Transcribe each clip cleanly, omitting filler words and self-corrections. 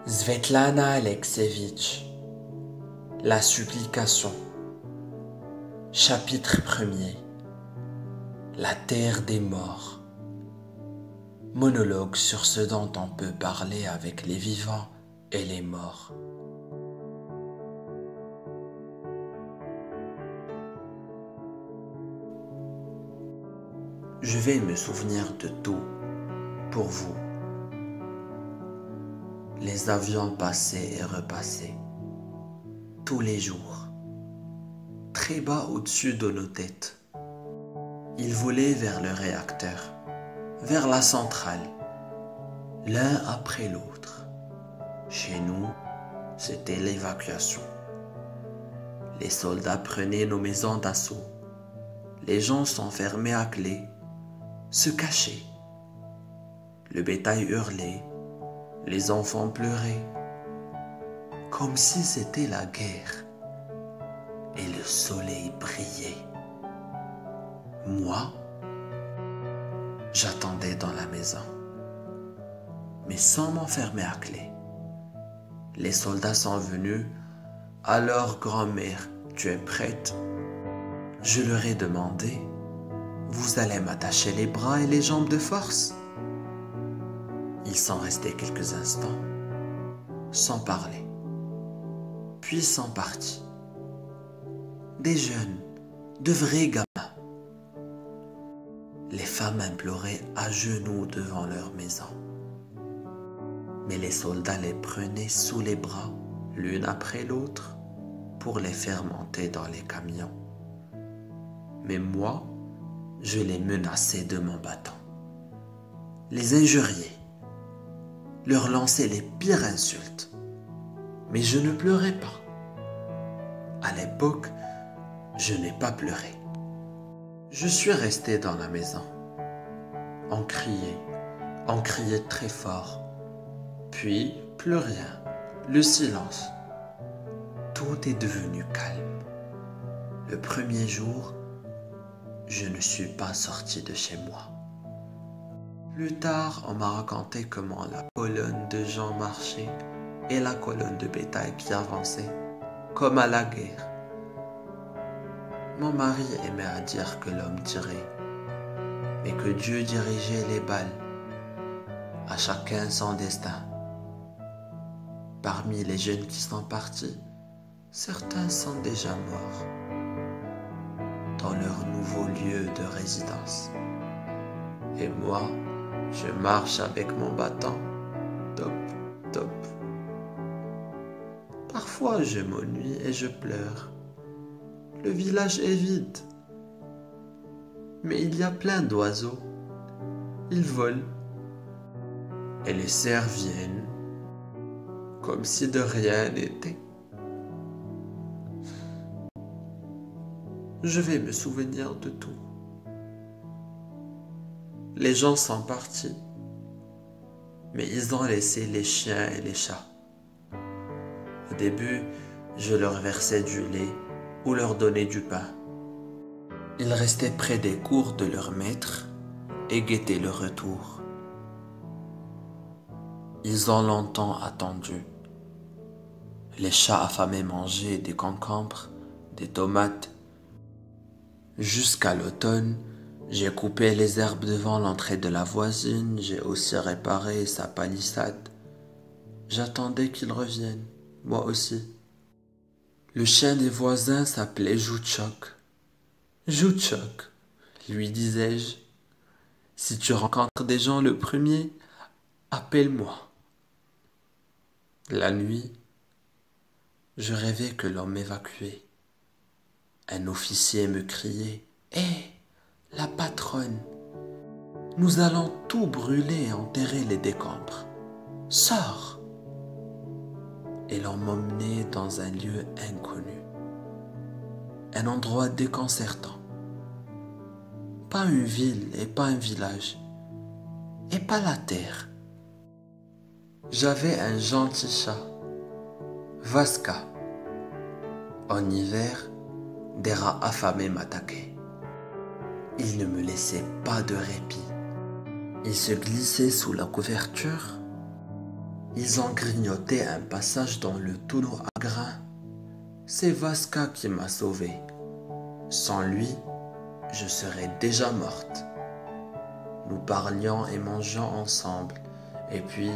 Svetlana Alexievitch, la supplication. Chapitre 1er. La terre des morts. Monologue sur ce dont on peut parler avec les vivants et les morts. Je vais me souvenir de tout pour vous. Les avions passaient et repassaient, tous les jours, très bas au-dessus de nos têtes. Ils volaient vers le réacteur, vers la centrale, l'un après l'autre. Chez nous, c'était l'évacuation. Les soldats prenaient nos maisons d'assaut. Les gens s'enfermaient à clé, se cachaient. Le bétail hurlait. Les enfants pleuraient, comme si c'était la guerre, et le soleil brillait. Moi, j'attendais dans la maison, mais sans m'enfermer à clé. Les soldats sont venus. Alors, grand-mère, tu es prête? Je leur ai demandé, vous allez m'attacher les bras et les jambes de force? Ils sont restés quelques instants, sans parler, puis sont partis. Des jeunes, de vrais gamins. Les femmes imploraient à genoux devant leur maison. Mais les soldats les prenaient sous les bras, l'une après l'autre, pour les faire monter dans les camions. Mais moi, je les menaçais de mon bâton, les injuriais, leur lancer les pires insultes. Mais je ne pleurais pas. À l'époque, je n'ai pas pleuré. Je suis resté dans la maison. On criait très fort. Puis, plus rien, le silence. Tout est devenu calme. Le premier jour, je ne suis pas sorti de chez moi. Plus tard, on m'a raconté comment la colonne de gens marchait et la colonne de bétail qui avançait, comme à la guerre. Mon mari aimait à dire que l'homme tirait, mais que Dieu dirigeait les balles. À chacun son destin. Parmi les jeunes qui sont partis, certains sont déjà morts dans leur nouveau lieu de résidence. Et moi, je marche avec mon bâton, top, top. Parfois, je m'ennuie et je pleure. Le village est vide. Mais il y a plein d'oiseaux. Ils volent. Et les cerfs viennent, comme si de rien n'était. Je vais me souvenir de tout. Les gens sont partis, mais ils ont laissé les chiens et les chats. Au début, je leur versais du lait ou leur donnais du pain. Ils restaient près des cours de leur maître et guettaient le retour. Ils ont longtemps attendu. Les chats affamés mangeaient des concombres, des tomates. Jusqu'à l'automne, j'ai coupé les herbes devant l'entrée de la voisine, j'ai aussi réparé sa palissade. J'attendais qu'il revienne, moi aussi. Le chien des voisins s'appelait Joutchoc. Joutchoc, lui disais-je, si tu rencontres des gens le premier, appelle-moi. La nuit, je rêvais que l'on m'évacuait. Un officier me criait « Hé, la patronne, nous allons tout brûler et enterrer les décombres. Sors !» Et l'on m'emmenait dans un lieu inconnu. Un endroit déconcertant. Pas une ville et pas un village. Et pas la terre. J'avais un gentil chat, Vaska. En hiver, des rats affamés m'attaquaient. Ils ne me laissaient pas de répit. Ils se glissaient sous la couverture Ils ont grignoté un passage dans le tonneau à grains. C'est Vasca qui m'a sauvée. Sans lui, je serais déjà morte. Nous parlions et mangions ensemble. Et puis,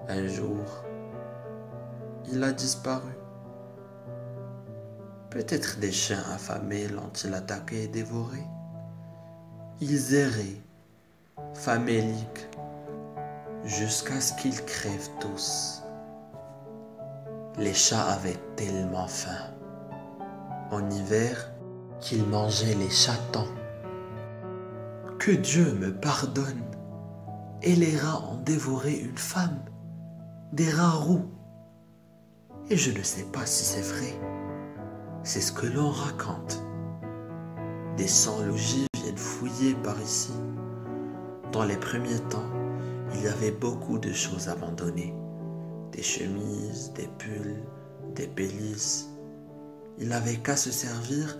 un jour, il a disparu. Peut-être des chiens affamés l'ont-ils attaqué et dévoré. Ils erraient, faméliques, jusqu'à ce qu'ils crèvent tous. Les chats avaient tellement faim en hiver qu'ils mangeaient les chatons. Que Dieu me pardonne. Et les rats ont dévoré une femme, des rats roux. Et je ne sais pas si c'est vrai. C'est ce que l'on raconte. Des sans-logis viennent fouiller par ici. Dans les premiers temps, il y avait beaucoup de choses abandonnées. Des chemises, des pulls, des pélisses. Il n'avait qu'à se servir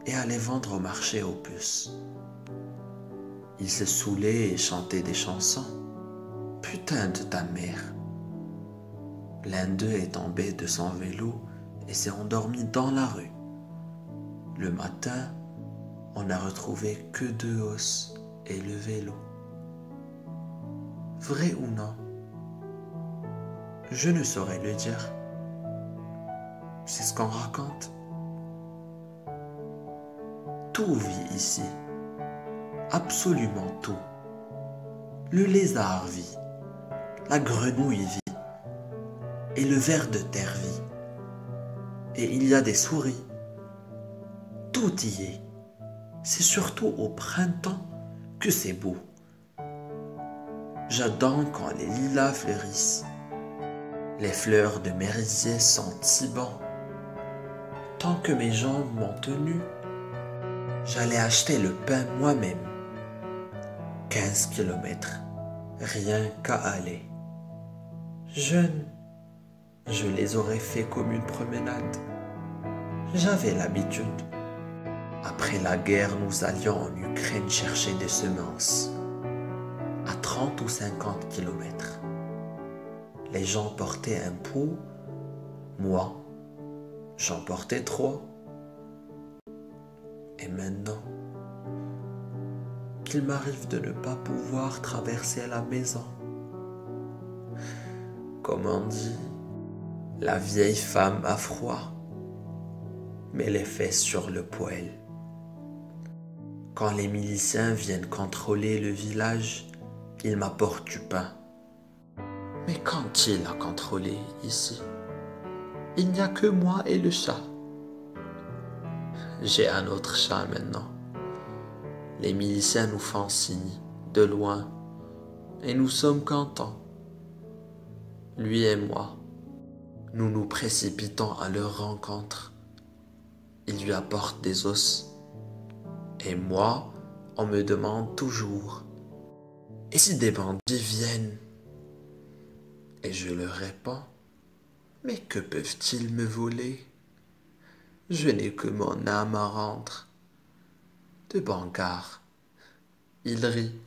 et à les vendre au marché aux puces. Il se saoulait et chantait des chansons. Putain de ta mère. L'un d'eux est tombé de son vélo et s'est endormi dans la rue. Le matin, on n'a retrouvé que 2 os et le vélo. Vrai ou non? Je ne saurais le dire. C'est ce qu'on raconte. Tout vit ici. Absolument tout. Le lézard vit. La grenouille vit. Et le ver de terre vit. Et il y a des souris. Tout y est. C'est surtout au printemps que c'est beau. J'adore quand les lilas fleurissent. Les fleurs de merisier sentent si bon. Tant que mes jambes m'ont tenu, j'allais acheter le pain moi-même. 15 kilomètres, rien qu'à aller. Jeune, je les aurais fait comme une promenade. J'avais l'habitude. Après la guerre, nous allions en Ukraine chercher des semences. À 30 ou 50 kilomètres. Les gens portaient un pot, moi, j'en portais 3. Et maintenant, qu'il m'arrive de ne pas pouvoir traverser la maison. Comme on dit, la vieille femme a froid, met les fesses sur le poêle. Quand les miliciens viennent contrôler le village, ils m'apportent du pain. Mais quand il a contrôlé ici, il n'y a que moi et le chat. J'ai un autre chat maintenant. Les miliciens nous font signe, de loin, et nous sommes contents. Lui et moi, nous nous précipitons à leur rencontre. Ils lui apportent des os. Et moi, on me demande toujours, et si des bandits viennent? Et je leur réponds, mais que peuvent-ils me voler? Je n'ai que mon âme à rendre. De Bancar. Ils rient.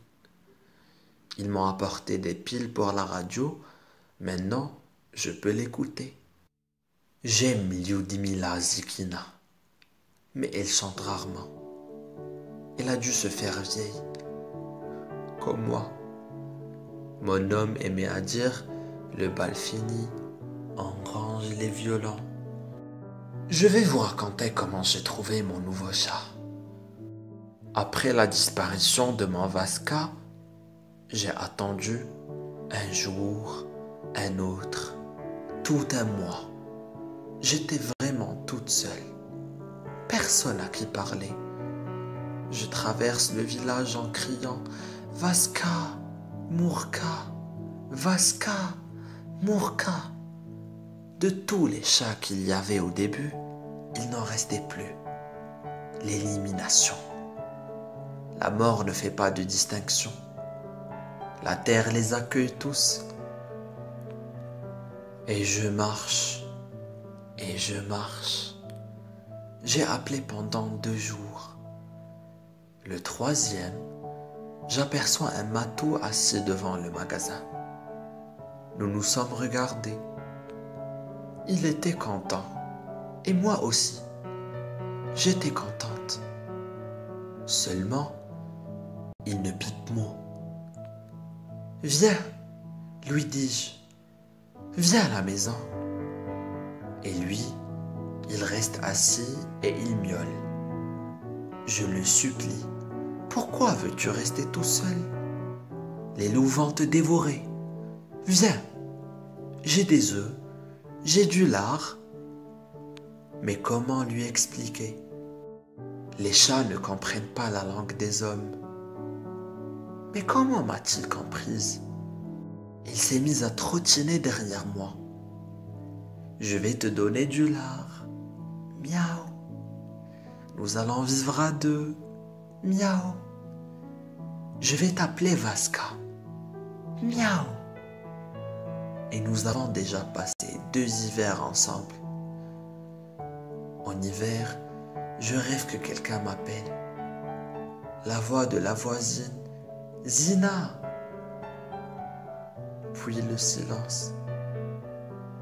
Ils m'ont apporté des piles pour la radio. Maintenant, je peux l'écouter. J'aime Lyudmila Zykina, mais elle chante rarement. Elle a dû se faire vieille, comme moi. Mon homme aimait à dire, le bal fini, on range les violons. Je vais vous raconter comment j'ai trouvé mon nouveau chat. Après la disparition de mon Vasca, j'ai attendu un jour, un autre, tout un mois. J'étais vraiment toute seule. Personne à qui parler. Je traverse le village en criant « Vasca, Mourka, Vasca, Mourka ». De tous les chats qu'il y avait au début, il n'en restait plus. L'élimination. La mort ne fait pas de distinction. La terre les accueille tous. Et je marche, et je marche. J'ai appelé pendant 2 jours. Le 3e, j'aperçois un matou assis devant le magasin. Nous nous sommes regardés. Il était content. Et moi aussi. J'étais contente. Seulement, il ne pit mot. Viens, lui dis-je. Viens à la maison. Et lui, il reste assis et il miaule. Je le supplie. Pourquoi veux-tu rester tout seul? Les loups vont te dévorer. Viens, j'ai des œufs, j'ai du lard. Mais comment lui expliquer? Les chats ne comprennent pas la langue des hommes. Mais comment m'a-t-il comprise? Il s'est mis à trottiner derrière moi. Je vais te donner du lard. Miaou. Nous allons vivre à deux. Miaou. Je vais t'appeler Vasca. Miaou. Et nous avons déjà passé 2 hivers ensemble. En hiver, je rêve que quelqu'un m'appelle. La voix de la voisine. Zina. Puis le silence.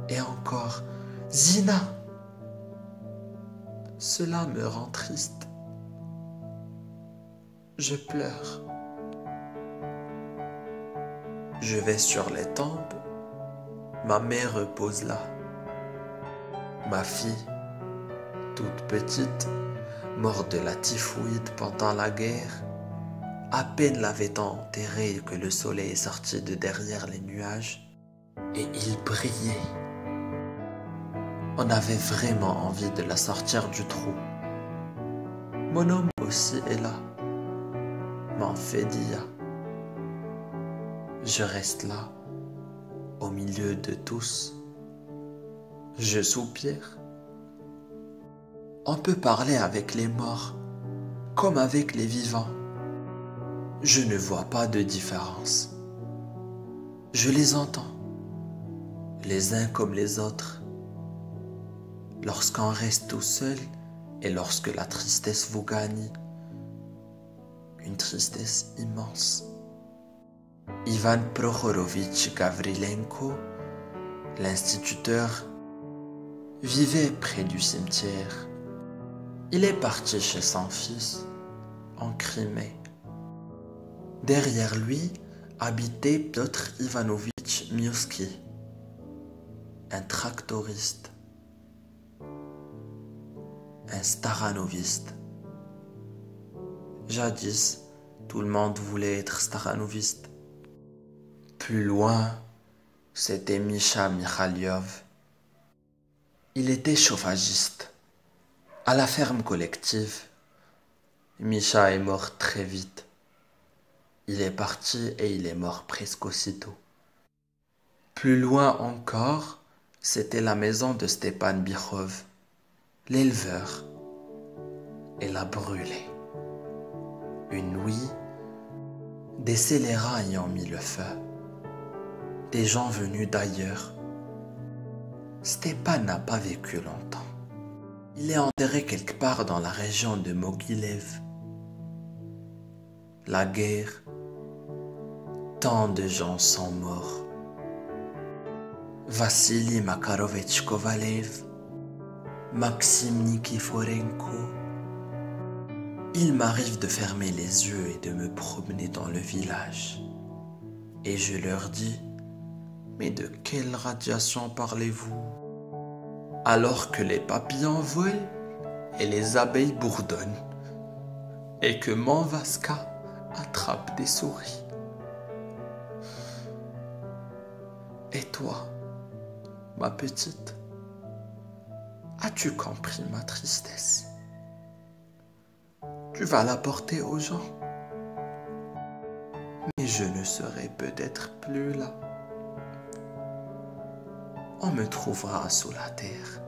Et encore. Zina. Cela me rend triste. Je pleure. Je vais sur les tombes. Ma mère repose là. Ma fille, toute petite, morte de la typhoïde pendant la guerre, à peine l'avait-on enterrée que le soleil est sorti de derrière les nuages et il brillait. On avait vraiment envie de la sortir du trou. Mon homme aussi est là. M'en fait dire. Je reste là, au milieu de tous. Je soupire. On peut parler avec les morts, comme avec les vivants. Je ne vois pas de différence. Je les entends, les uns comme les autres. Lorsqu'on reste tout seul et lorsque la tristesse vous gagne, une tristesse immense. Ivan Prohorovitch Gavrilenko, l'instituteur, vivait près du cimetière. Il est parti chez son fils, en Crimée. Derrière lui habitait Piotr Ivanovitch Miuski, un tractoriste, un staranoviste. Jadis, tout le monde voulait être staranoviste. Plus loin, c'était Misha Mikhaliov. Il était chauffagiste. À la ferme collective, Misha est mort très vite. Il est parti et il est mort presque aussitôt. Plus loin encore, c'était la maison de Stepan Bikhov, l'éleveur. Elle a brûlé. Une nuit, des scélérats y ont mis le feu. Des gens venus d'ailleurs. Stepan n'a pas vécu longtemps. Il est enterré quelque part dans la région de Mogilev. La guerre, tant de gens sont morts. Vassili Makarovitch Kovalev, Maxime Nikiforenko. Il m'arrive de fermer les yeux et de me promener dans le village. Et je leur dis, mais de quelle radiation parlez-vous? Alors que les papillons volent et les abeilles bourdonnent, et que mon Vasca attrape des souris. Et toi, ma petite, as-tu compris ma tristesse? Tu vas la porter aux gens, mais je ne serai peut-être plus là. On me trouvera sous la terre.